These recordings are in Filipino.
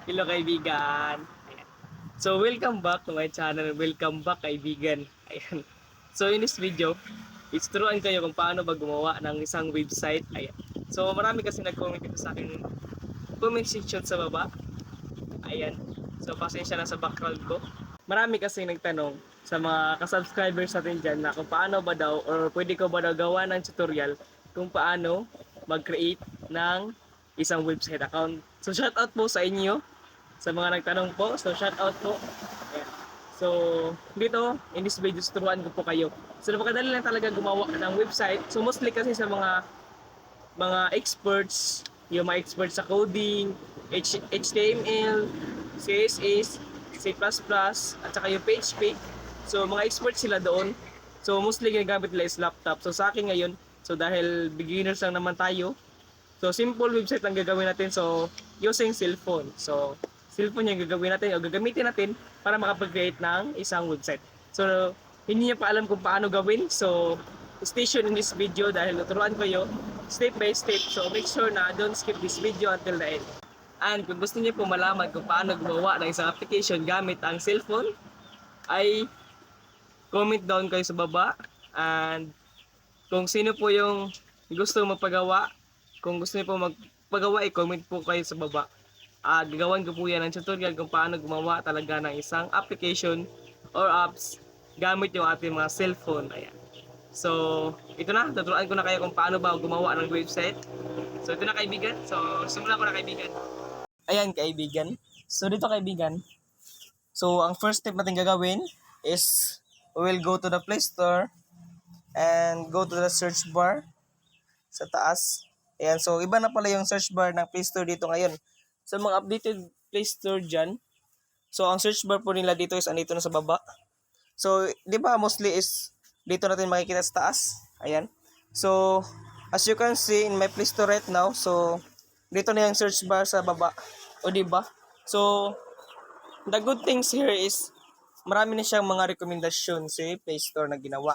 Hello kaibigan. Ayan. So welcome back to my channel. Welcome back kaibigan. Ayan. So in this video, turuan kayo kung paano ba gumawa ng isang website. Ayan. So marami kasi nag-comment dito sa akin comment section sa baba. Ayan. So pasensya na sa background ko. Marami kasi nagtanong sa mga ka-subscribers natin dyan na kung paano ba daw or pwede ko ba daw gawa ng tutorial kung paano mag-create ng isang website account. So shoutout po sa inyo sa mga nagtanong po. So shout out po. Ayan. So dito in this video turuan ko po kayo. So napakadali lang talaga gumawa ng website. So mostly kasi sa mga experts, yung mga experts sa coding, HTML, CSS, C++, at saka yung PHP. So mga experts sila doon. So mostly ginagamit nila is laptop. So sa akin ngayon, so dahil beginners lang naman tayo, so simple website lang gagawin natin. So using cellphone. So cellphone yung gagawin natin o gagamitin natin para makapag-create ng isang website. So hindi niya pa alam kung paano gawin. So stay tuned in this video dahil tuturuan ko kayo step by step. So make sure na don't skip this video until the end. And kung gusto niyo po malaman kung paano gumawa ng isang application gamit ang cellphone, ay comment down kayo sa baba. And kung sino po yung gusto magpagawa, kung gusto niyo po magpagawa, i-comment po kayo sa baba. Gagawan ko po yan ng tutorial kung paano gumawa talaga ng isang application or apps gamit yung ating mga cellphone. Ayan. So, ito na. Tuturuan ko na kayo kung paano ba gumawa ng website. So, ito na kaibigan. So, simulan ko na kaibigan. Ayan kaibigan. So, dito kaibigan. So, ang first step natin gagawin is we will go to the Play Store and go to the search bar sa taas. Ayan. So, iba na pala yung search bar ng Play Store dito ngayon. Sa mga updated Play Store dyan, so, ang search bar po nila dito is andito na sa baba. So, di ba mostly is dito natin makikita sa taas. Ayan. So, as you can see in my Play Store right now, so, dito na yung search bar sa baba. O di ba? So, the good things here is, marami na siyang mga rekomendasyon sa Play Store na ginawa.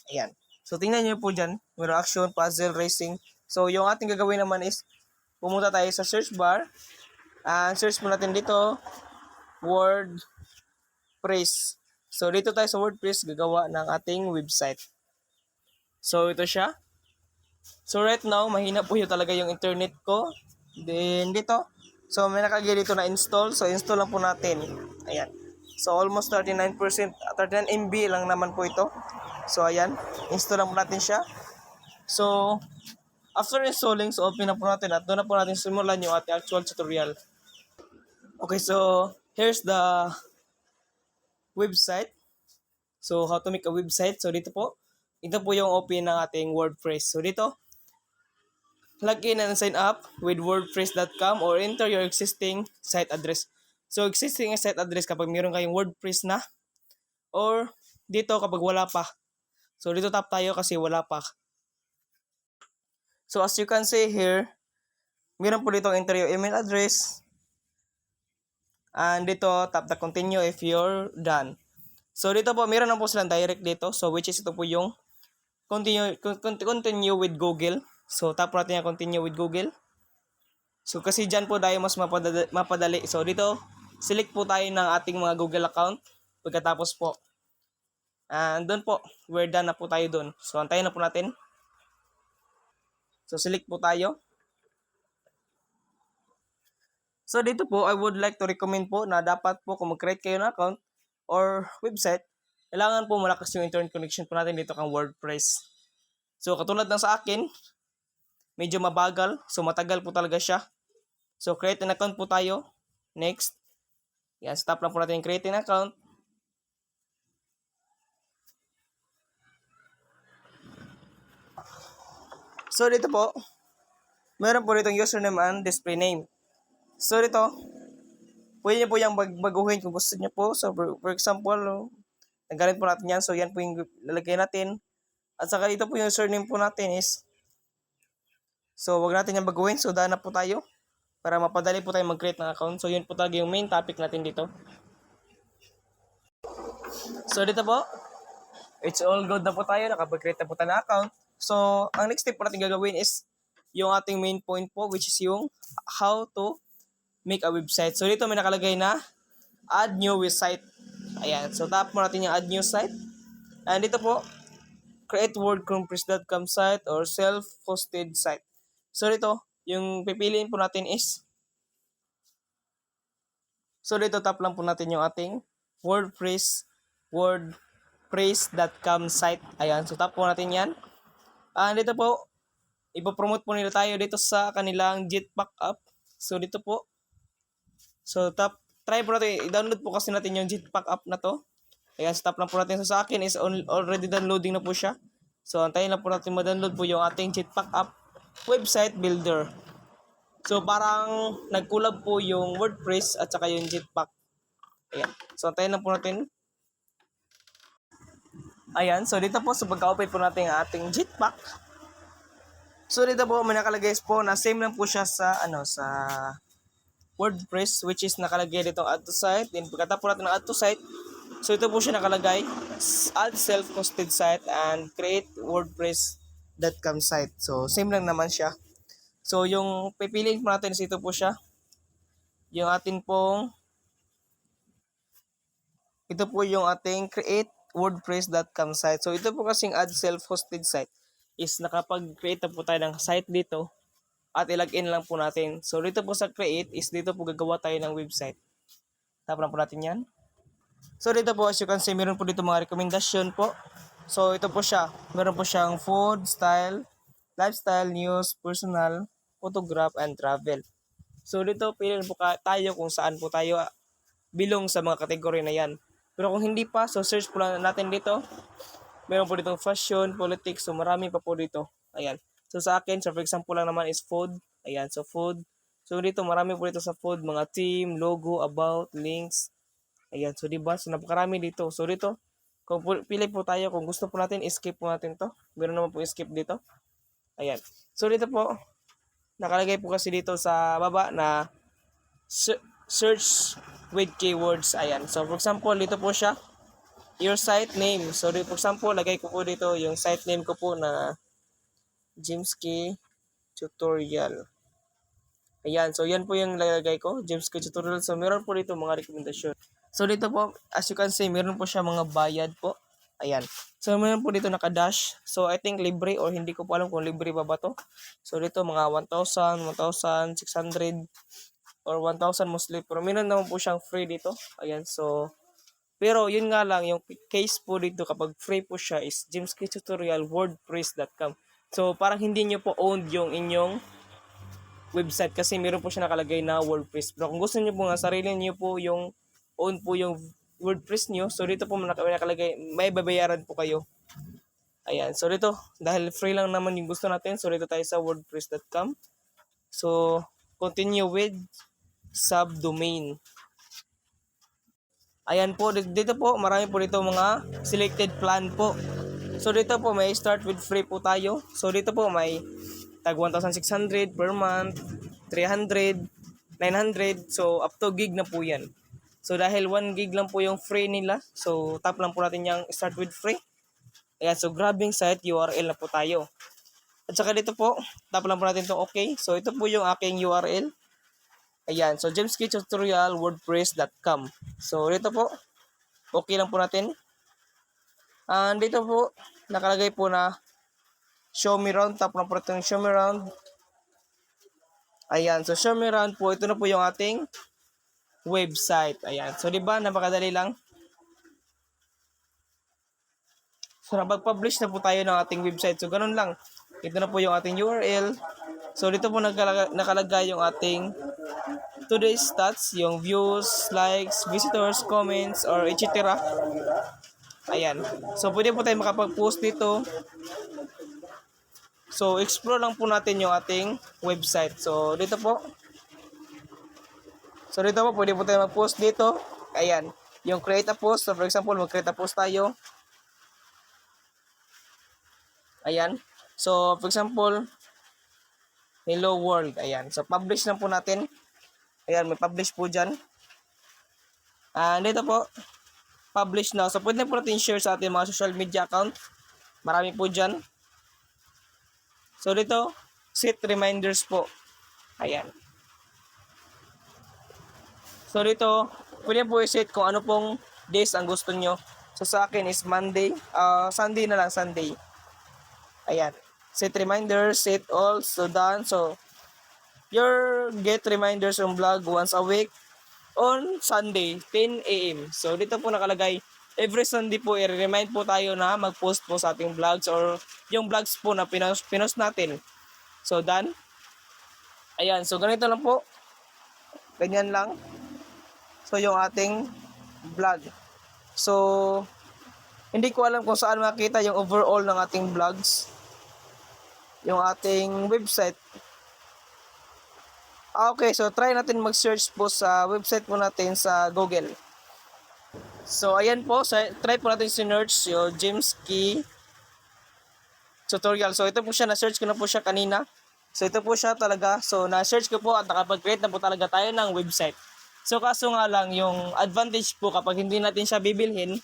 Ayan. So, tingnan nyo po dyan. Meron action, puzzle, racing. So, yung ating gagawin naman is, pumunta tayo sa search bar. And search mo natin dito, WordPress. So, dito tayo sa WordPress, gagawa ng ating website. So, ito siya. So, right now, mahina po yun talaga yung internet ko. Then, dito. So, may nakalagay dito na install. So, install lang po natin. Ayan. So, almost 39%, 39 MB lang naman po ito. So, ayan. Install lang po natin siya. So, after installing, so open na po natin at doon na po natin simulan yung ating actual tutorial. Okay, so, here's the website. So, how to make a website. So, dito po. Ito po yung open ng ating WordPress. So, dito. Login and sign up with wordpress.com or enter your existing site address. So, existing site address kapag meron kayong WordPress na or dito kapag wala pa. So, dito tap tayo kasi wala pa. So, as you can see here, meron po dito enter your email address. And dito, tap the continue if you're done. So, dito po, meron na po silang direct dito. So, which is ito po yung continue with Google. So, tap natin yung continue with Google. So, kasi dyan po tayo mas mapadali. So, dito, select po tayo ng ating mga Google account. Pagkatapos po. And doon po, we're done na po tayo doon. So, antayin na po natin. So, select po tayo. So, dito po, I would like to recommend po na dapat po kung mag-create kayo ng account or website, kailangan po malakas yung internet connection po natin dito kang WordPress. So, katulad ng sa akin, medyo mabagal. So, matagal po talaga siya. So, create an account po tayo. Next. Yan, stop lang po natin create an account. So, dito po, meron po ditong username and display name. So, dito, pwede nyo po yung baguhin kung gusto nyo po. So, for example, nagalit po natin yan. So, yan po yung lalagay natin. At saka dito po yung username po natin is, so, wag natin yung baguhin. So, daan na po tayo para mapadali po tayo mag-create ng account. So, yun po talaga yung main topic natin dito. So, dito po, it's all good na po tayo. Nakapag-create na po tayo ng account. So, ang next step po natin gagawin is yung ating main point po, which is yung how to make a website. So dito may nakalagay na add new website. Ayan. So tap mo natin yung add new site. And dito po, create wordcompress.com site or self-hosted site. So dito, yung pipiliin po natin is, so dito tap lang po natin yung ating wordpress.com site. Ayan. So tap po natin yan. And dito po, ipopromote po nila tayo dito sa kanilang Jetpack app. So dito po, so try po natin, i-download po kasi natin yung Jetpack app na to. Ayan, stop lang po natin. So sa akin is already downloading na po siya. So antayin lang po natin ma-download po yung ating Jetpack app website builder. So parang nag-collab po yung WordPress at saka yung Jetpack. Ayan. So antayin lang po natin. Ayan, so dito po sa pagka-open po natin ang ating Jetpack. So dito po may nakalagay po na same lang po siya sa sa WordPress, which is nakalagay dito add to site. Then pagkatapos po natin ng add to site, so ito po siya nakalagay, add self-hosted site and create wordpress.com site. So same lang naman siya. So yung pipiliin po natin is ito po siya. Yung atin pong, ito po yung ating create wordpress.com site. So ito po kasing add self-hosted site is nakapag-create na po tayo ng site dito at i-login lang po natin. So dito po sa create is dito po gagawa tayo ng website. Tap lang po natin yan. So dito po as you can see meron po dito mga rekomendasyon po. So ito po siya. Meron po siyang food, style, lifestyle, news, personal, photograph, and travel. So dito piliin po tayo kung saan po tayo bilong sa mga kategory na yan. Pero kung hindi pa, so search po lang natin dito. Meron po dito fashion, politics, so marami pa po dito. Ayan. So sa akin, so for example lang naman is food. Ayan, so food. So dito marami po dito sa food, mga team, logo, about, links. Ayan, so diba? So napakarami dito. So dito, kung pili po tayo, kung gusto po natin, skip po natin to. Meron naman po skip dito. Ayan. So dito po, nakalagay po kasi dito sa baba na search with keywords. Ayan. So for example, dito po siya. Your site name. So for example, lagay ko po dito yung site name ko po na Jimsky Tutorial. Ayan. So yan po yung lagay ko, Jimsky Tutorial. So meron po dito mga rekomendasyon. So dito po, as you can see, meron po siya mga bayad po. Ayan. So meron po dito naka-dash. So I think libre or hindi ko po alam kung libre ba to. So dito mga 1,000, 1,600 or 1,000 mostly. Pero meron naman po siyang free dito. Ayan. So pero yun nga lang, yung case po dito kapag free po siya is Jimsky Tutorial wordpress.com. So parang hindi nyo po owned yung inyong website kasi meron po siya nakalagay na WordPress. Pero kung gusto niyo po nga sarili niyo po yung own po yung WordPress niyo, so dito po nakalagay may babayaran po kayo. Ayan, so dito dahil free lang naman yung gusto natin, so dito tayo sa wordpress.com. So continue with subdomain. Ayan po, dito po, marami po dito mga selected plan po. So dito po, may start with free po tayo. So dito po, may tag 1,600 per month, 300, 900, so up to gig na po yan. So dahil 1 gig lang po yung free nila, so tap lang po natin yung start with free. Ayan, so grabbing site URL na po tayo. At saka dito po, tap lang po natin itong okay. So ito po yung aking URL. Ayan, so Jimsky Tutorial wordpress.com. So dito po, okay lang po natin. And dito po, nakalagay po na show me around. Tap lang po natin show me around. Ayan, so show me around po. Ito na po yung ating website. Ayan, so diba, napakadali lang. So napag-publish na po tayo ng ating website. So ganun lang. Ito na po yung ating URL. So dito po nakalagay yung ating today's stats, yung views, likes, visitors, comments, or etc. Ayan. So pwede po tayo makapag-post dito. So explore lang po natin yung ating website. So dito po. So dito po pwede po tayo mag-post dito. Ayan. Yung create a post. So for example, mag-create a post tayo. Ayan. So for example, hello world. Ayan. So publish lang po natin. Ayan, may publish po dyan. Dito po, publish now. So, pwede po natin share sa ating mga social media account. Marami po dyan. So, dito, set reminders po. Ayan. So dito, pwede po i-set kung ano pong days ang gusto nyo. So sa akin is Monday, Sunday na lang, Sunday. Ayan. Set reminders, set all, so done. So, your get reminders yung vlog once a week on Sunday, 10 a.m. So, dito po nakalagay, every Sunday po, i-remind po tayo na mag-post po sa ating vlogs or yung vlogs po na pinost natin. So, done. Ayan. So, ganito lang po. Ganyan lang. So, yung ating vlog. So, hindi ko alam kung saan makita yung overall ng ating vlogs. Yung ating website. Okay, so try natin mag-search po sa website po natin sa Google. So, ayan po. Try po natin si-search yung James Key tutorial. So, ito po siya. Na-search ko na po siya kanina. So, ito po siya talaga. So, na-search ko po at nakapag-create na po talaga tayo ng website. So, kaso nga lang, yung advantage po kapag hindi natin siya bibilhin,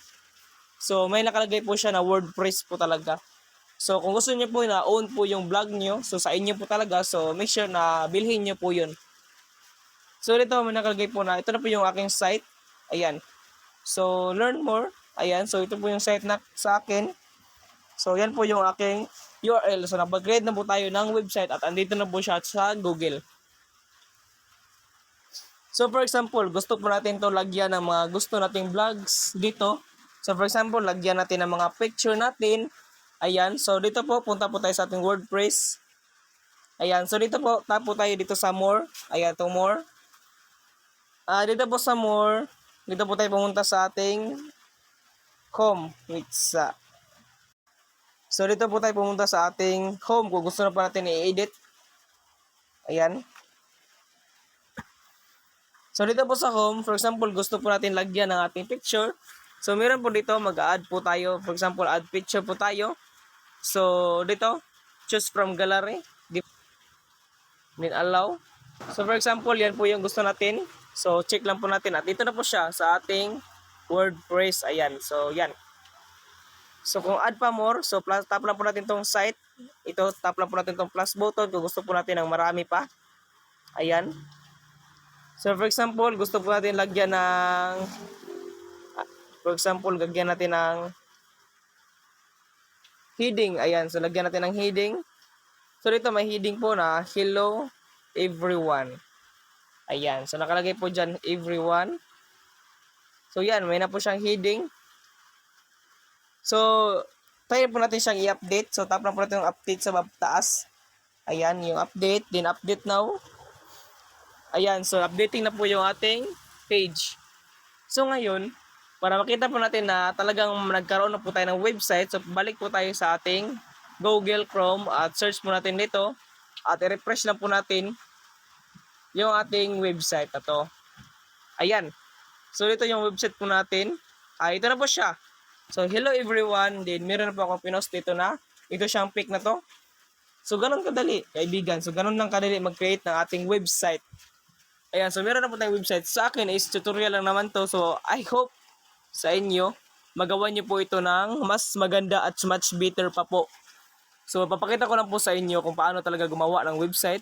so, may nakalagay po siya na WordPress po talaga. So, kung gusto niyo po na own po yung vlog niyo, so sa inyo po talaga, so make sure na bilhin niyo po yun. So, dito may nakalagay po na, ito na po yung aking site. Ayan. So, learn more. Ayan. So, ito po yung site na sa akin. So, yan po yung aking URL. So, napag-create na po tayo ng website at andito na po siya sa Google. So, for example, gusto po natin to lagyan ng mga gusto nating vlogs dito. So, for example, lagyan natin ng mga picture natin. Ayan, so dito po, punta po tayo sa ating WordPress. Ayan, so dito po, tap po tayo dito sa more. Ayan, to more. Dito po sa more, dito po tayo pumunta sa ating home. So dito po tayo pumunta sa ating home kung gusto na pa natin i-edit. Ayan. So dito po sa home, for example, gusto po natin lagyan ng ating picture. So meron po dito, mag-add po tayo. For example, add picture po tayo. So, dito, choose from gallery, then allow. So, for example, yan po yung gusto natin. So, check lang po natin. At dito na po siya sa ating WordPress. Ayan. So, yan. So, kung add pa more, so, tap lang po natin tong site. Ito, tap lang po natin tong plus button kung gusto po natin ng marami pa. Ayan. So, for example, gusto po natin lagyan ng, lagyan natin ng heading. Ayan, so lagyan natin ng heading. So dito may heading po na hello everyone. Ayan, so nakalagay po dyan everyone. So yan, may na po siyang heading. So try po natin siyang i-update. So tap lang po natin yung update sa taas. Ayan, yung update, then update now. Ayan, so updating na po yung ating page. So ngayon, para makita po natin na talagang nagkaroon na po tayo ng website, so balik po tayo sa ating Google Chrome at search po natin dito at i-refresh lang po natin yung ating website na to. Ayan. So dito yung website po natin. Ito na po siya. So hello everyone. Then meron na po akong pinost dito na ito siyang pic na to. So ganun kadali, kaibigan. So ganun lang kadali mag-create ng ating website. Ayan. So meron na po tayong website. Sa akin is tutorial lang naman to. So I hope sa inyo, magawa nyo po ito ng mas maganda at much better pa po. So, papakita ko lang po sa inyo kung paano talaga gumawa ng website.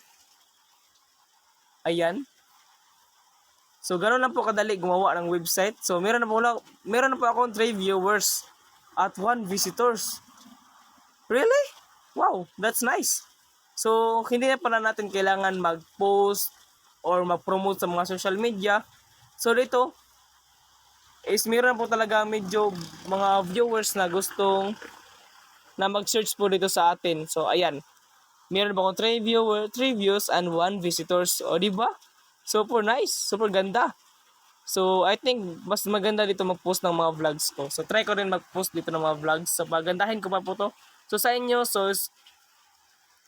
Ayan. So, ganoon lang po kadali gumawa ng website. So, meron na po akong 3 viewers at 1 visitors. Really? Wow, that's nice. So, hindi na pala natin kailangan mag-post or mag-promote sa mga social media. So, dito, is meron po talaga medyo mga viewers na gustong na mag-search po dito sa atin. So, ayan. Meron po akong 3 views and 1 visitors. O, diba? Super nice. Super ganda. So, I think mas maganda dito mag-post ng mga vlogs ko. So, try ko rin mag-post dito ng mga vlogs. So, pagandahin ko pa po to. So, sa inyo, so,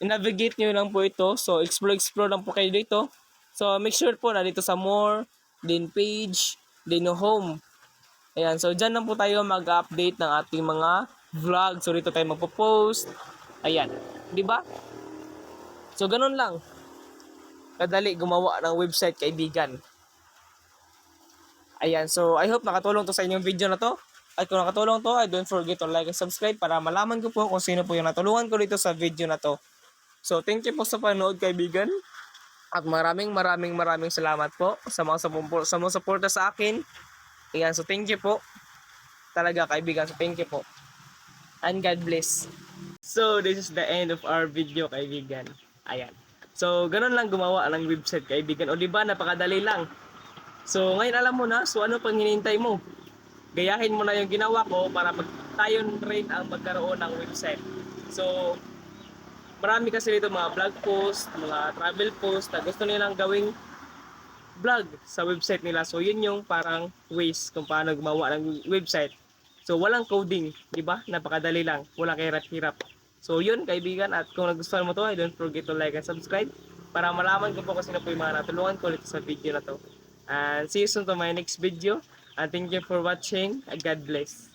navigate nyo lang po ito. So, explore lang po kayo dito. So, make sure po na dito sa more, then page, then home. Ayan, so dyan lang po tayo mag-update ng ating mga vlog. So dito tayo magpo-post. Ayan, di ba? So ganun lang. Kadali gumawa ng website, kaibigan. Ayan, so I hope nakatulong to sa inyong video na to. At kung nakatulong to, don't forget to like and subscribe para malaman ko po kung sino po yung natulungan ko dito sa video na to. So thank you po sa panood, kaibigan. At maraming salamat po sa mga sumusuporta sa akin. Ayan, so thank you po. Talaga kaibigan, so thank you po. And God bless. So this is the end of our video kaibigan. Ayan. So ganun lang gumawa ng website kaibigan. O di ba napakadali lang. So ngayon alam mo na, so ano pang hinihintay mo? Gayahin mo na yung ginawa ko para tayo rin ang magkaroon ng website. So marami kasi dito mga blog post, mga travel post na gusto nilang gawing vlog sa website nila. So yun yung parang ways kung paano gumawa ng website. So walang coding, di ba? Napakadali lang, walang kahirap-hirap. So yun kaibigan, at kung nagustuhan mo to, don't forget to like and subscribe para malaman ko po kung sino po yung mga natulungan ko ulit sa video na to. And see you soon to my next video. And thank you for watching. God bless.